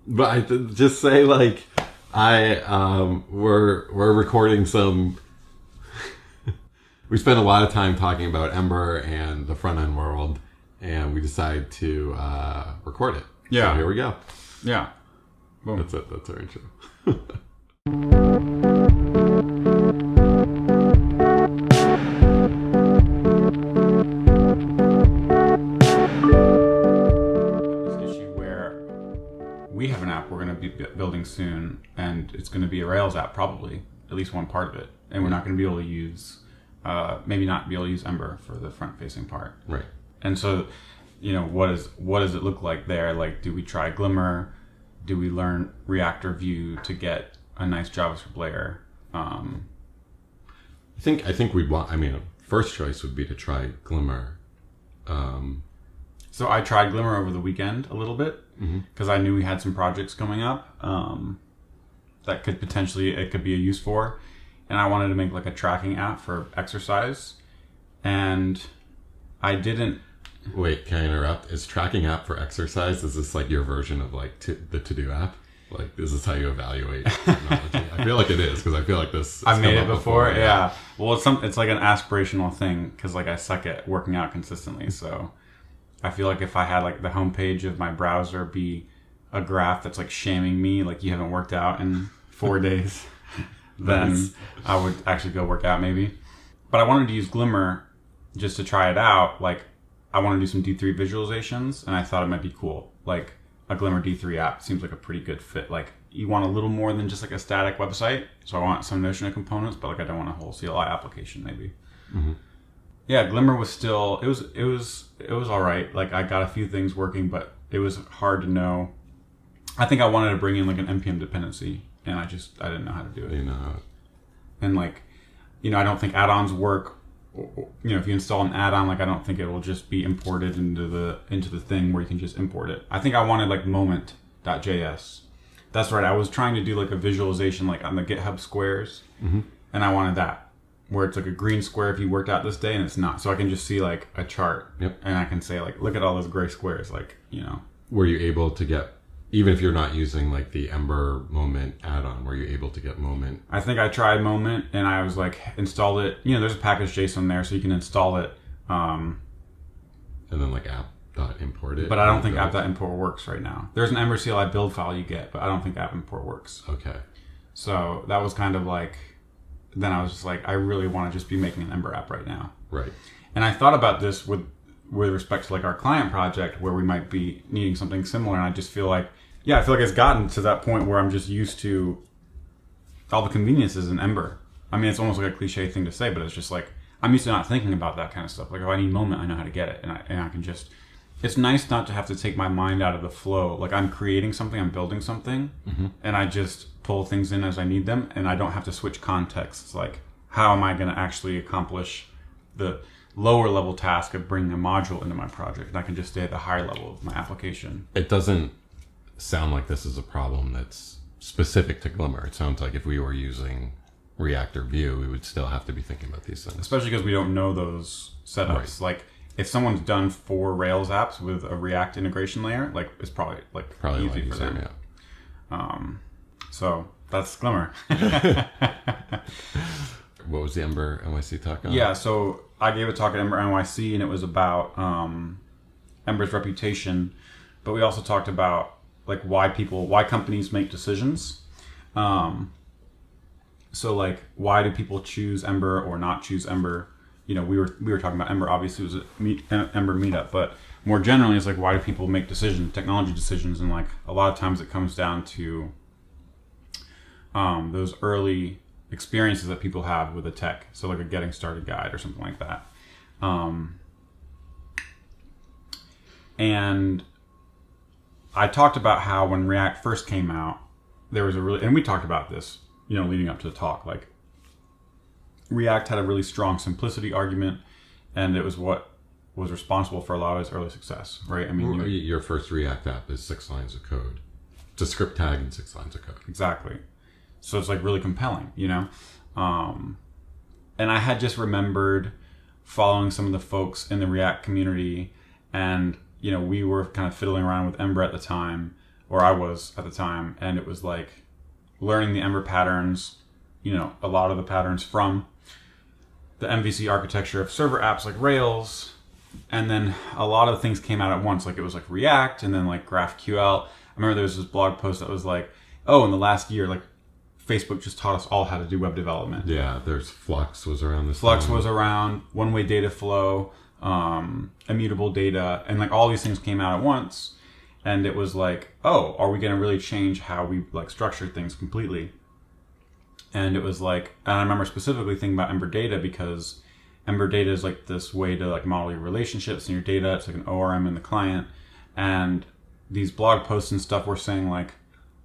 But just say like we're recording some. We spent a lot of time talking about Ember and the front end world, and we decided to record it. Yeah. So here we go. Yeah. Boom. That's it. That's our intro. We have an app we're going to be building soon, and it's going to be a Rails app, probably, at least one part of it. And we're not going to be able to use, maybe not be able to use Ember for the front-facing part. Right. And so, what does it look like there? Like, do we try Glimmer? Do we learn Reactor View to get a nice JavaScript layer? I think we'd want. I mean, first choice would be to try Glimmer. So I tried Glimmer over the weekend a little bit because I knew we had some projects coming up that could it could be a use for, and I wanted to make like a tracking app for exercise, and I didn't. Wait, can I interrupt? Is tracking app for exercise? Is this like your version of like the to-do app? Like, this is how you evaluate technology? I feel like it is because I feel like this. I've made it before. Yeah. Well, it's like an aspirational thing because like I suck at working out consistently, so. I feel like if I had like the homepage of my browser be a graph that's like shaming me, like you haven't worked out in 4 days, then I would actually go work out maybe. But I wanted to use Glimmer just to try it out. Like I want to do some D3 visualizations, and I thought it might be cool. Like a Glimmer D3 app seems like a pretty good fit. Like you want a little more than just like a static website. So I want some notion of components, but like I don't want a whole CLI application maybe. Mm-hmm. Yeah, Glimmer was still, it was all right. Like I got a few things working, but it was hard to know. I think I wanted to bring in like an NPM dependency, and I didn't know how to do it. And like, I don't think add-ons work. If you install an add-on, like I don't think it will just be imported into the thing where you can just import it. I think I wanted like moment.js. That's right. I was trying to do like a visualization like on the GitHub squares, and I wanted that. Where it's like a green square if you worked out this day, and it's not. So I can just see like a chart, and I can say like, look at all those gray squares, like, Were you able to get, even if you're not using like the Ember Moment add-on, were you able to get Moment? I think I tried Moment, and I was like, installed it. There's a package JSON there, so you can install it. And then like app.import it. But I don't think app.import works right now. There's an Ember CLI build file you get, but I don't think app import works. Okay. So that was kind of like, then I was just like, I really want to just be making an Ember app right now. Right. And I thought about this with respect to like our client project where we might be needing something similar. And I just feel like, it's gotten to that point where I'm just used to all the conveniences in Ember. I mean, it's almost like a cliche thing to say, but it's just like, I'm used to not thinking about that kind of stuff. Like if I need Moment, I know how to get it. And I can just, it's nice not to have to take my mind out of the flow. Like I'm creating something, I'm building something, and I just pull things in as I need them, and I don't have to switch contexts. Like, how am I going to actually accomplish the lower level task of bringing a module into my project? And I can just stay at the higher level of my application. It doesn't sound like this is a problem that's specific to Glimmer. It sounds like if we were using Reactor View, we would still have to be thinking about these things. Especially because we don't know those setups. Right. Like, if someone's done 4 Rails apps with a React integration layer, like it's probably easy for them. Yeah. So that's Glimmer. What was the Ember NYC talk on? Yeah, so I gave a talk at Ember NYC, and it was about Ember's reputation, but we also talked about like why companies make decisions. So like, why do people choose Ember or not choose Ember? We were talking about Ember. Obviously, it was an Ember meetup, but more generally, it's like, why do people make technology decisions? And like a lot of times, it comes down to those early experiences that people have with a tech. So like a getting started guide or something like that. And I talked about how when React first came out, there was and we talked about this, leading up to the talk, like React had a really strong simplicity argument, and it was what was responsible for a lot of its early success, right? I mean, your first React app is 6 lines of code. It's a script tag and 6 lines of code. Exactly. So it's like really compelling, And I had just remembered following some of the folks in the React community, and we were kind of fiddling around with Ember at the time, or I was at the time, and it was like learning the Ember patterns, a lot of the patterns from the MVC architecture of server apps like Rails, and then a lot of things came out at once. Like it was like React, and then like GraphQL. I remember there was this blog post that was like, oh, in the last year, like Facebook just taught us all how to do web development. Yeah, there's Flux was around this Flux time. was around, one-way data flow, immutable data, and like all these things came out at once. And it was like, oh, are we going to really change how we like structure things completely? And it was like, and I remember specifically thinking about Ember data, because Ember data is like this way to like model your relationships and your data. It's like an ORM in the client. And these blog posts and stuff were saying like,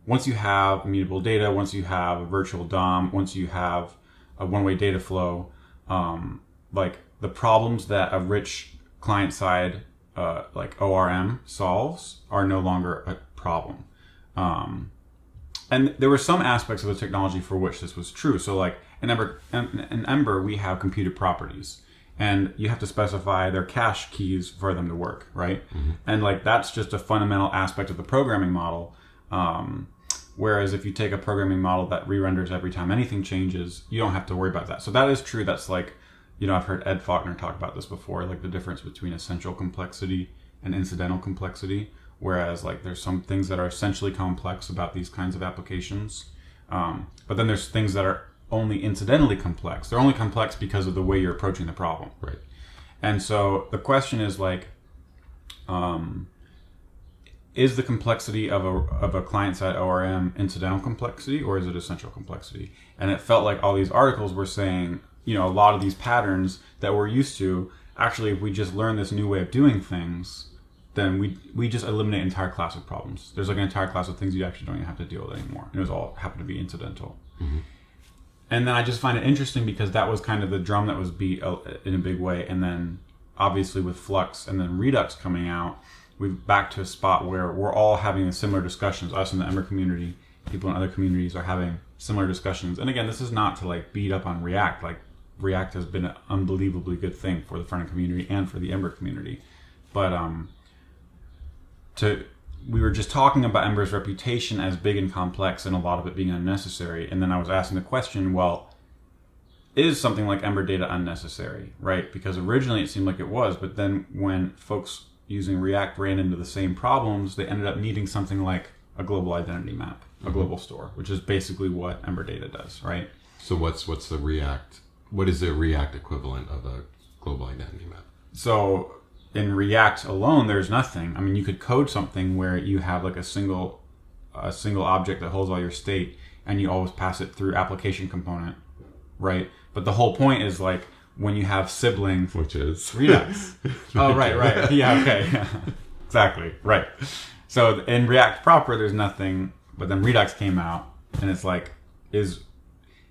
once you have immutable data, once you have a virtual DOM, once you have a one-way data flow, like the problems that a rich client-side like ORM solves are no longer a problem. And there were some aspects of the technology for which this was true. So like in Ember, we have computed properties, and you have to specify their cache keys for them to work, right? Mm-hmm. And like that's just a fundamental aspect of the programming model. Whereas if you take a programming model that re-renders every time anything changes, you don't have to worry about that. So that is true. That's like, I've heard Ed Faulkner talk about this before, like the difference between essential complexity and incidental complexity. Whereas like there's some things that are essentially complex about these kinds of applications. But then there's things that are only incidentally complex. They're only complex because of the way you're approaching the problem. Right. And so the question is like, is the complexity of a client-side ORM incidental complexity, or is it essential complexity? And it felt like all these articles were saying, a lot of these patterns that we're used to, actually, if we just learn this new way of doing things, then we just eliminate an entire class of problems. There's like an entire class of things you actually don't even have to deal with anymore. And it was all happen to be incidental. Mm-hmm. And then I just find it interesting because that was kind of the drum that was beat in a big way. And then obviously with Flux and then Redux coming out, we're back to a spot where we're all having similar discussions. Us in the Ember community, people in other communities are having similar discussions. And again, this is not to like beat up on React. Like React has been an unbelievably good thing for the front-end community and for the Ember community. But we were just talking about Ember's reputation as big and complex and a lot of it being unnecessary. And then I was asking the question, well, is something like Ember data unnecessary, right? Because originally it seemed like it was, but then when folks using React ran into the same problems, they ended up needing something like a global identity map, a global store, which is basically what Ember data does, right? So what is the React equivalent of a global identity map? So in React alone, there's nothing. I mean, you could code something where you have like a single object that holds all your state, and you always pass it through application component, right? But the whole point is like, when you have sibling, which is Redux. Oh, right. Yeah, okay. Yeah. Exactly. Right. So in React proper, there's nothing, but then Redux came out, and it's like, is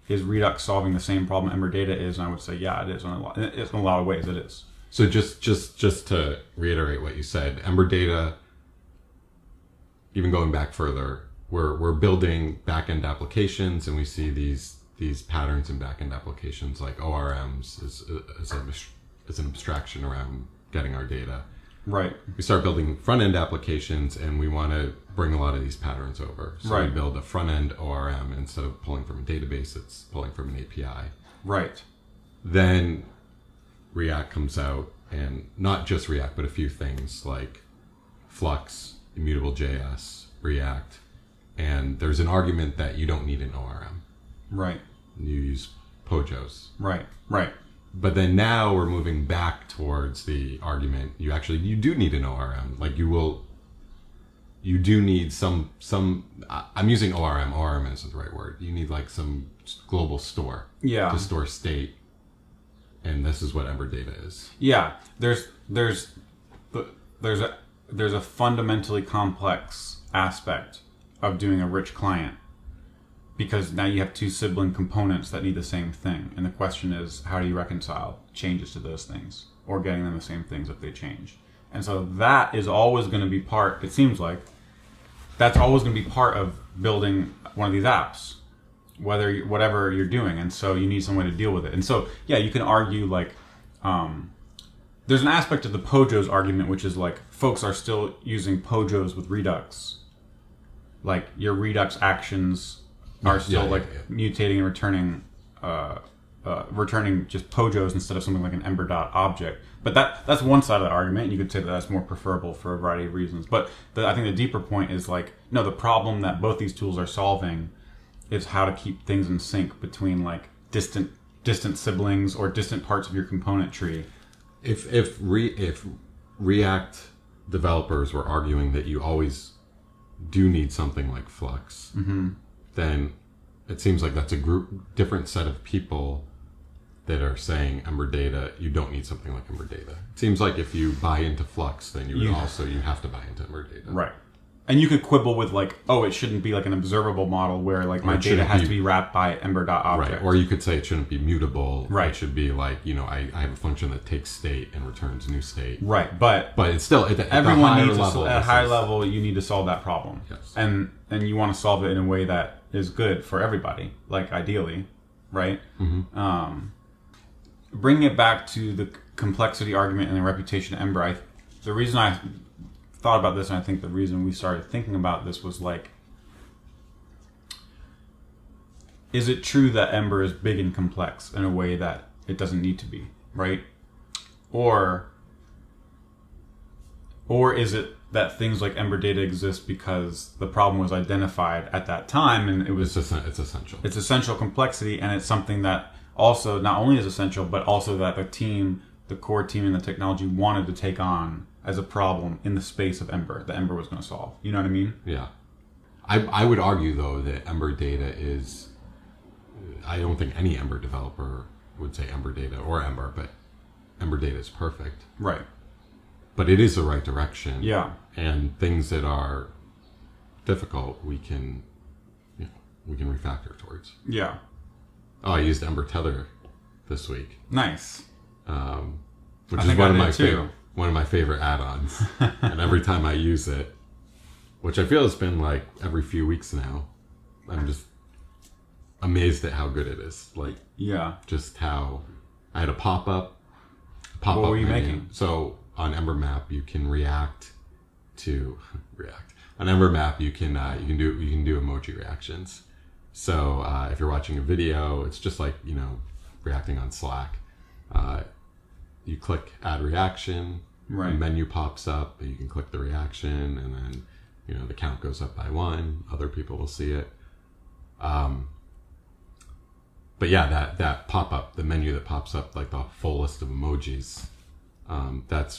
Redux solving the same problem Ember data is? And I would say, yeah, it is. In a lot of ways, it is. So just to reiterate what you said, Ember data, even going back further, we're building back-end applications, and we see these patterns in back-end applications like ORMs is an abstraction around getting our data. Right. We start building front-end applications, and we want to bring a lot of these patterns over. So right. We build a front-end ORM. Instead of pulling from a database, it's pulling from an API. Right. Then React comes out, and not just React, but a few things like Flux, emberMap.js, React, and there's an argument that you don't need an ORM. Right. You use POJOs. Right. But then now we're moving back towards the argument you do need an ORM. Like you do need some I'm using ORM. ORM isn't the right word. You need like some global store. Yeah. To store state. And this is what Ember data is. Yeah. There's a fundamentally complex aspect of doing a rich client, because now you have two sibling components that need the same thing. And the question is, how do you reconcile changes to those things, or getting them the same things if they change? And so that is always going to be it seems like, that's always going to be part of building one of these apps, whatever you're doing. And so you need some way to deal with it. And so, yeah, you can argue like, there's an aspect of the POJOs argument, which is like, folks are still using POJOs with Redux, like your Redux actions are still mutating and returning just POJOs instead of something like an ember.object. But that's one side of the argument, and you could say that that's more preferable for a variety of reasons. But I think the deeper point is like, no, the problem that both these tools are solving is how to keep things in sync between like distant siblings or distant parts of your component tree. If React developers were arguing that you always do need something like Flux, then it seems like that's a different set of people that are saying Ember Data, you don't need something like Ember Data. It seems like if you buy into Flux, then you have to buy into Ember Data. Right. And you could quibble with like, oh, it shouldn't be like an observable model where like my data has to be wrapped by ember.object. Right. Or you could say it shouldn't be mutable. Right. It should be like, I have a function that takes state and returns new state. Right. But it's still at everyone needs at a high level, you need to solve that problem. Yes. And you want to solve it in a way that is good for everybody, like ideally, right? Bringing it back to the complexity argument and the reputation of Ember, the reason I thought about this, and I think the reason we started thinking about this was like, is it true that Ember is big and complex in a way that it doesn't need to be, right? Or is it that things like Ember Data exist because the problem was identified at that time and it's essential. It's essential complexity, and it's something that also not only is essential, but also that the core team and the technology wanted to take on as a problem in the space of Ember that Ember was going to solve. You know what I mean? Yeah. I would argue, though, that Ember Data is... I don't think any Ember developer would say Ember Data or Ember, but Ember Data is perfect. Right. But it is the right direction. Yeah. And things that are difficult, we can refactor towards. Yeah. Oh, I used Ember Tether this week. Nice. Which is one of my favorite add-ons. And every time I use it, which I feel has been like every few weeks now, I'm just amazed at how good it is. Like, yeah, just how I had a pop-up. What were you making? So on EmberMap, you can react. On EmberMap, you can do emoji reactions. So if you're watching a video, it's just like reacting on Slack. You click add reaction, right. A menu pops up, you can click the reaction, and then the count goes up by 1. Other people will see it. But yeah, that pop up, the menu that pops up, like the full list of emojis, that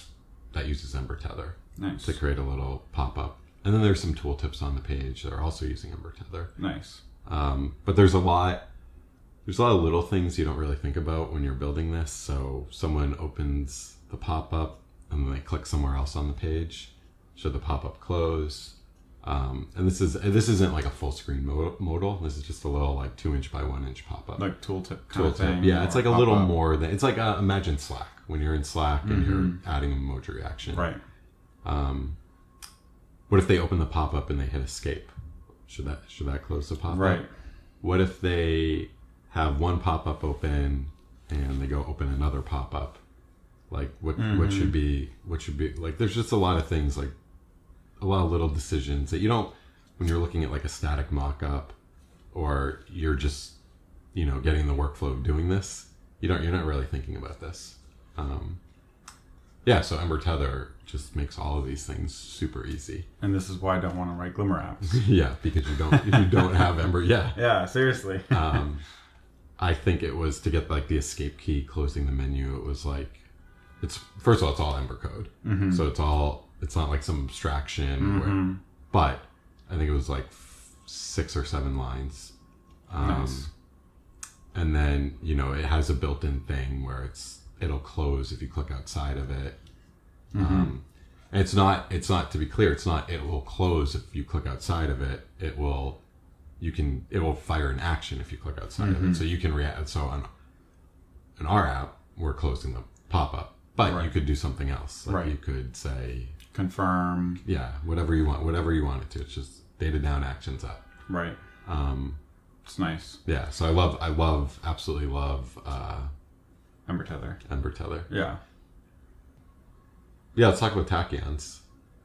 uses Ember Tether. Nice. To create a little pop up. And then there's some tooltips on the page that are also using Ember Tether. Nice. But there's a lot of little things you don't really think about when you're building this. So someone opens the pop-up and then they click somewhere else on the page. Should the pop-up close? And this isn't like a full screen modal. This is just a little like 2-inch by 1-inch pop-up. Like tooltip kind of thing. Yeah, it's like a little more than, it's like imagine Slack when you're in Slack and you're adding an emoji reaction. Right. What if they open the pop-up and they hit escape? Should that close the pop-up? Right. What if they have one pop-up open and they go open another pop-up? Like what should be like? There's just a lot of things, like a lot of little decisions that you don't, when you're looking at like a static mock-up, or you're just getting the workflow of doing this. You're not really thinking about this. So Ember Tether just makes all of these things super easy. And this is why I don't want to write Glimmer apps. Yeah, because you don't have Ember. Yeah. Yeah, seriously. I think it was to get like the escape key closing the menu. It was like, first of all, it's all Ember code. So it's not like some abstraction but I think it was like 6 or 7 lines. Nice. And then, it has a built-in thing where it'll close if you click outside of it. And it's not, to be clear, it will close if you click outside of it. It will fire an action if you click outside of it. So you can react. So on our app, we're closing the pop-up, but you could do something else. Like you could say confirm. Yeah. Whatever you want it to. It's just data down, actions up. Right. It's nice. Yeah. So I absolutely love, Ember Tether. Ember Tether. Yeah. Yeah, let's talk about Tachyons.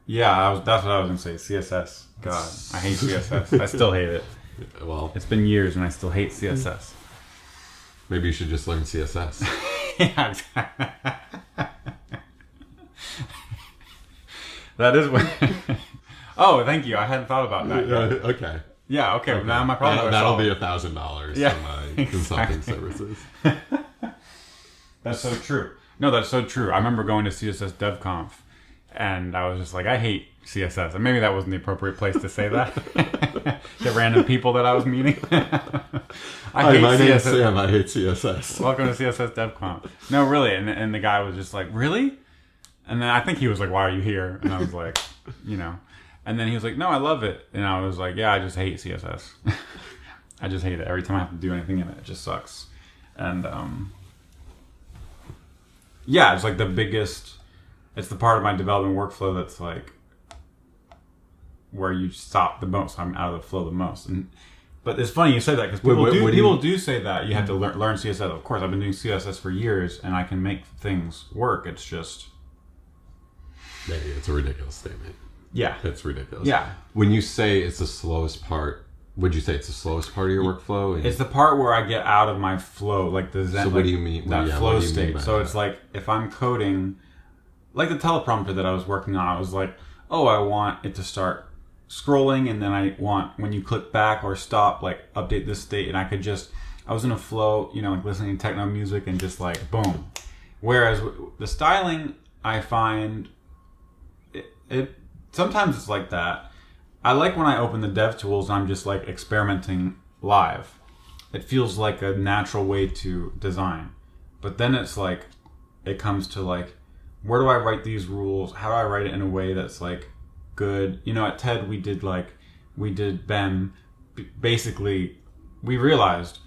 Yeah, that's what I was gonna say. CSS. God, I hate CSS. I still hate it. Well, It's been years and I still hate CSS. maybe you should just learn CSS. Yeah. That is what. Oh, thank you. I hadn't thought about that yet. Okay. Yeah. Okay. Well, now my problem. That'll be $1,000 Yeah, for my consulting services. That's so true. No, that's so true. I remember going to CSS DevConf, and I was just like, I hate CSS. And maybe that wasn't the appropriate place to say that. The random people that I was meeting. Hi, my name's Sam. I hate CSS. Welcome to CSS DevConf. No, really. And the guy was just like, really? And then I think he was like, why are you here? And I was like, you know. And then he was like, no, I love it. And I was like, yeah, I just hate CSS. I just hate it. Every time I have to do anything in it, it just sucks. And yeah, it's like the biggest, it's the part of my development workflow that's like where you stop the most. I'm out of the flow the most. But it's funny you say that because people do say that you have to learn CSS. Of course, I've been doing CSS for years and I can make things work. It's just... Maybe it's a ridiculous statement. Yeah. It's ridiculous. Yeah. When you say it's the slowest part, would you say it's the slowest part of your workflow? It's the part where I get out of my flow, like the Zen. So what do you mean? That flow state. So it's like if I'm coding, like the teleprompter that I was working on, I was like, oh, I want it to start scrolling, and then I want when you click back or stop, like update this state, and I was in a flow, you know, like listening to techno music and just like boom. Whereas the styling, I find it sometimes it's like that. I like when I open the dev tools and I'm just like experimenting live. It feels like a natural way to design. But then it's like, it comes to like, where do I write these rules? How do I write it in a way that's like good? You know, at TED we did BEM. Basically, we realized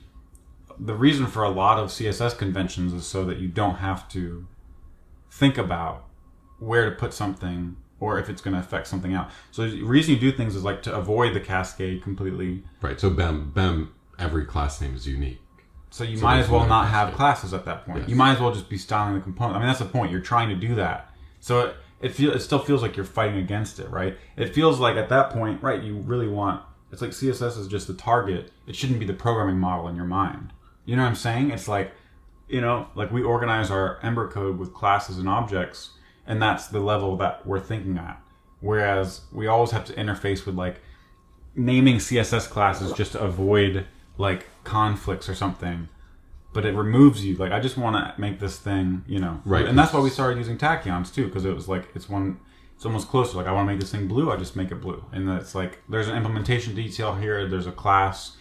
the reason for a lot of CSS conventions is so that you don't have to think about where to put something or if it's going to affect something else. So the reason you do things is like to avoid the cascade completely. Right. So BEM, every class name is unique. So you might as well not have classes at that point. Yes. You might as well just be styling the component. I mean, that's the point. You're trying to do that. So it still feels like you're fighting against it, right? It feels like at that point, right, you really want... It's like CSS is just the target. It shouldn't be the programming model in your mind. You know what I'm saying? It's like, you know, like we organize our Ember code with classes and objects, and that's the level that we're thinking at. Whereas we always have to interface with like naming CSS classes just to avoid like conflicts or something. But it removes you. Like, I just want to make this thing, you know. Right. And that's why we started using Tachyons too, because it was like, it's almost closer. Like, I want to make this thing blue, I just make it blue. And it's like, there's an implementation detail here, there's a class,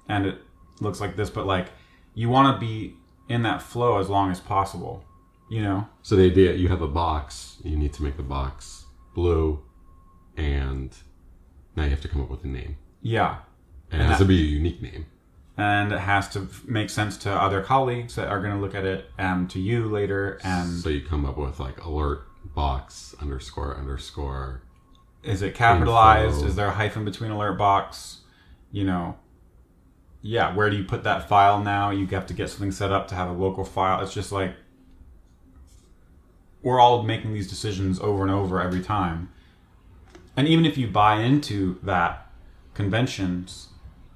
and it looks like this. But like, you want to be in that flow as long as possible, you know? So the idea, you have a box, you need to make the box blue, and now you have to come up with a name. Yeah. And it has to be a unique name. And it has to make sense to other colleagues that are going to look at it, and to you later. And so you come up with like alert box __. Is it capitalized? Info. Is there a hyphen between alert box? You know, yeah, where do you put that file now? You have to get something set up to have a local file. It's just like, we're all making these decisions over and over every time. And even if you buy into that conventions,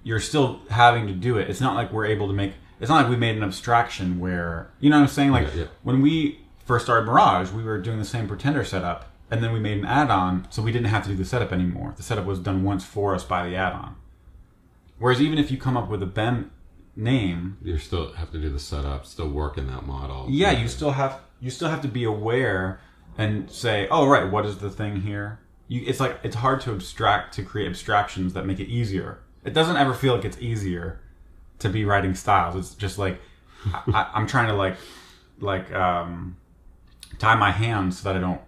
you're still having to do it. It's not like we're able to make... It's not like we made an abstraction where... You know what I'm saying? Like, when we first started Mirage, we were doing the same Pretender setup, and then we made an add-on, so we didn't have to do the setup anymore. The setup was done once for us by the add-on. Whereas even if you come up with a BEM name... You still have to do the setup, still work in that model. Yeah, you still have to be aware and say, oh, right, what is the thing here? It's hard to create abstractions that make it easier. It doesn't ever feel like it's easier to be writing styles. It's just like I'm trying to tie my hands so that I don't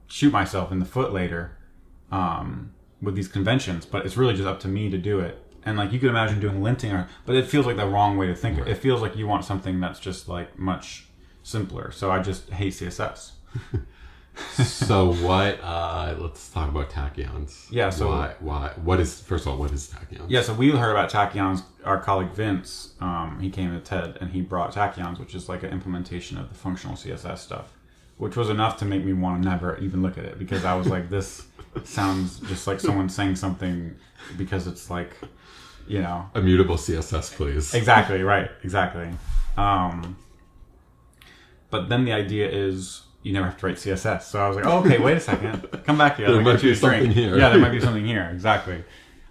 shoot myself in the foot later with these conventions. But it's really just up to me to do it. And like you could imagine doing linting, but it feels like the wrong way to think. Right. It feels like you want something that's just like much simpler. So I just hate CSS. So what? Let's talk about Tachyons. Yeah. So why? What is Tachyons? Yeah. So we heard about Tachyons. Our colleague Vince, he came to TED and he brought Tachyons, which is like an implementation of the functional CSS stuff. which was enough to make me want to never even look at it, because I was like, this sounds just like someone saying something, because it's like, you know, immutable CSS, please. Exactly, right, exactly. But then the idea is you never have to write CSS. So I was like, oh, okay, wait a second, come back here. There might be something here. Yeah, there might be something here. Exactly.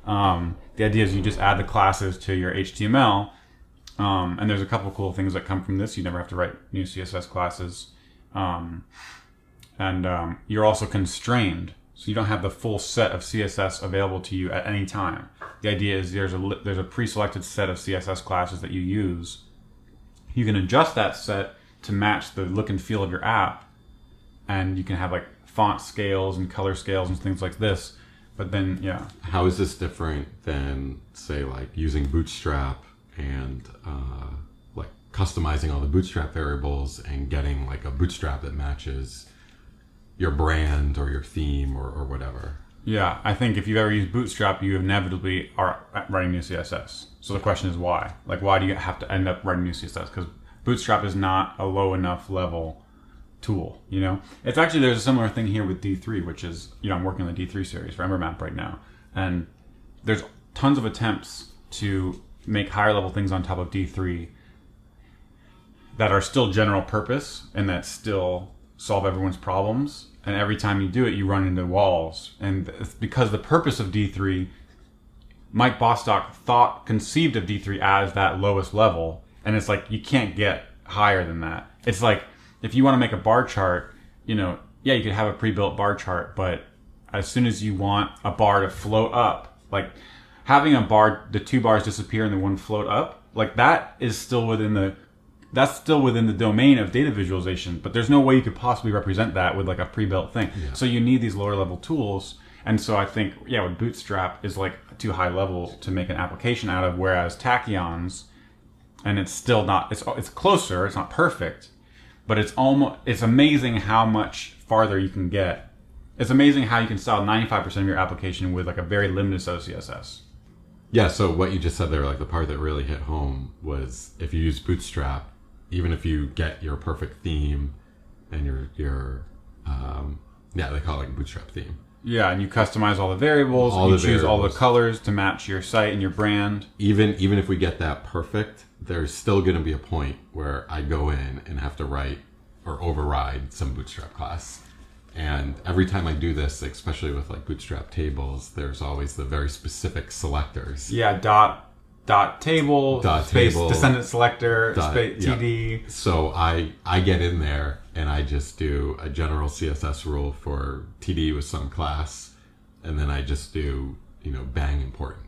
The idea is you just add the classes to your HTML, and there's a couple cool things that come from this. You never have to write new CSS classes, and you're also constrained, so you don't have the full set of CSS available to you at any time. The idea is there's a pre-selected set of CSS classes that you use. You can adjust that set to match the look and feel of your app, and you can have like font scales and color scales and things like this. But then, yeah. How is this different than, say, like using Bootstrap and like customizing all the Bootstrap variables and getting like a Bootstrap that matches your brand or your theme or whatever? Yeah, I think if you've ever used Bootstrap, you inevitably are writing new CSS. So the question is why? Like, why do you have to end up writing new CSS? Because Bootstrap is not a low enough level tool, you know? It's actually, there's a similar thing here with D3, which is, you know, I'm working on the D3 series for EmberMap right now. And there's tons of attempts to make higher level things on top of D3 that are still general purpose and that still solve everyone's problems. And every time you do it, you run into walls. And it's because the purpose of D3, Mike Bostock conceived of D3 as that lowest level. And it's like, you can't get higher than that. It's like, if you want to make a bar chart, you know, yeah, you could have a pre-built bar chart, but as soon as you want a bar to float up, like having a bar, the two bars disappear and the one float up, like that is still within the domain of data visualization, but there's no way you could possibly represent that with like a pre-built thing. Yeah. So you need these lower level tools. And so I think, yeah, with Bootstrap is like too high level to make an application out of, whereas Tachyons, and it's still not, it's closer, it's not perfect, but it's amazing how much farther you can get. It's amazing how you can style 95% of your application with like a very limited set of CSS. Yeah, so what you just said there, like the part that really hit home was if you use Bootstrap, even if you get your perfect theme and your they call it like Bootstrap theme. Yeah, and you customize all the variables, you choose all the colors to match your site and your brand. Even if we get that perfect, there's still going to be a point where I go in and have to write or override some Bootstrap class. And every time I do this, especially with like Bootstrap tables, there's always the very specific selectors. Yeah, dot table, space table, descendant selector, space TD. Yeah. So I get in there and I just do a general CSS rule for TD with some class, and then I just do, you know, bang important.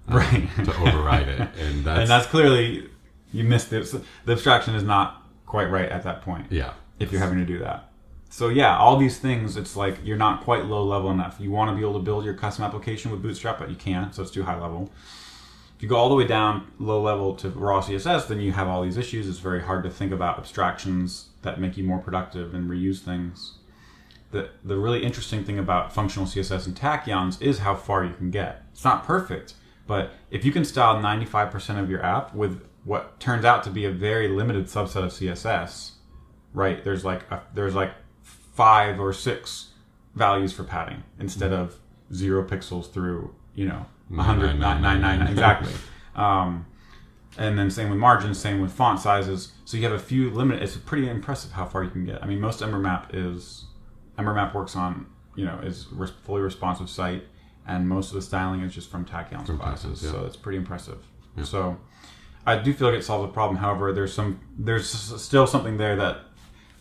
Right. To override it. And that's clearly, you missed it. The abstraction is not quite right at that point. Yeah. If you're having to do that. So yeah, all these things, it's like you're not quite low level enough. You want to be able to build your custom application with Bootstrap, but you can't, so it's too high level. If you go all the way down low level to raw CSS, then you have all these issues. It's very hard to think about abstractions that make you more productive and reuse things. The really interesting thing about functional CSS and Tachyons is how far you can get. It's not perfect, but if you can style 95% of your app with what turns out to be a very limited subset of CSS, right? There's like 5 or 6 values for padding instead of 0 pixels through, you know, 100, exactly. And then same with margins, same with font sizes. So you have a few limited. It's pretty impressive how far you can get. I mean, most EmberMap works on, you know, is fully responsive site, and most of the styling is just from Tachyons classes. Yeah. So it's pretty impressive. Yeah. So I do feel like it solves a problem. However, there's still something there that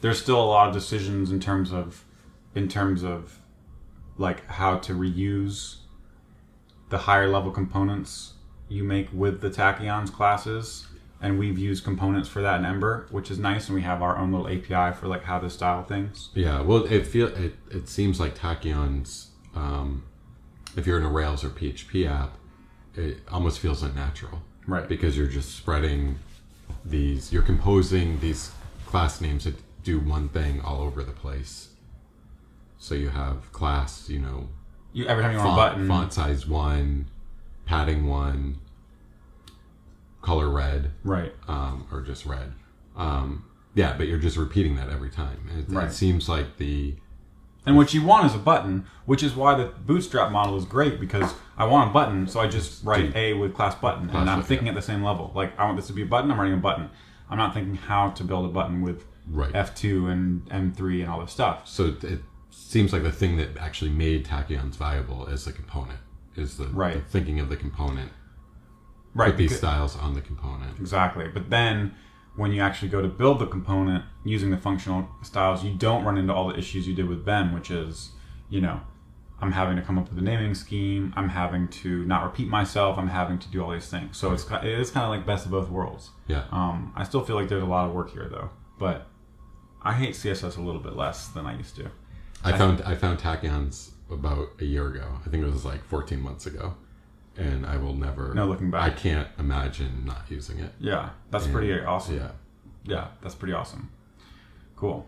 there's still a lot of decisions in terms of like how to reuse the higher level components you make with the Tachyons classes, and we've used components for that in Ember, which is nice, and we have our own little API for like how to style things. Yeah, well, it seems like Tachyons, if you're in a Rails or PHP app, it almost feels unnatural, right? Because you're just spreading you're composing these class names that do one thing all over the place. So you have class, you know, every time you want a button, font size 1, padding 1, color red, right, or just red. Yeah, but you're just repeating that every time. It seems like And what you want is a button, which is why the Bootstrap model is great, because I want a button, so I just write A with class button, and I'm thinking at the same level. Like, I want this to be a button, I'm writing a button. I'm not thinking how to build a button with F2 and M3 and all this stuff. So it seems like the thing that actually made Tachyons viable is the component, is the thinking of the component. Put these styles on the component. Exactly. But then when you actually go to build the component using the functional styles, you don't run into all the issues you did with Ben, which is, you know, I'm having to come up with a naming scheme. I'm having to not repeat myself. I'm having to do all these things. So it is kind of like best of both worlds. Yeah. I still feel like there's a lot of work here, though. But I hate CSS a little bit less than I used to. I found Tachyons about a year ago. I think it was like 14 months ago. And I will never... No looking back. I can't imagine not using it. Yeah, that's pretty awesome. Yeah. Yeah, that's pretty awesome. Cool.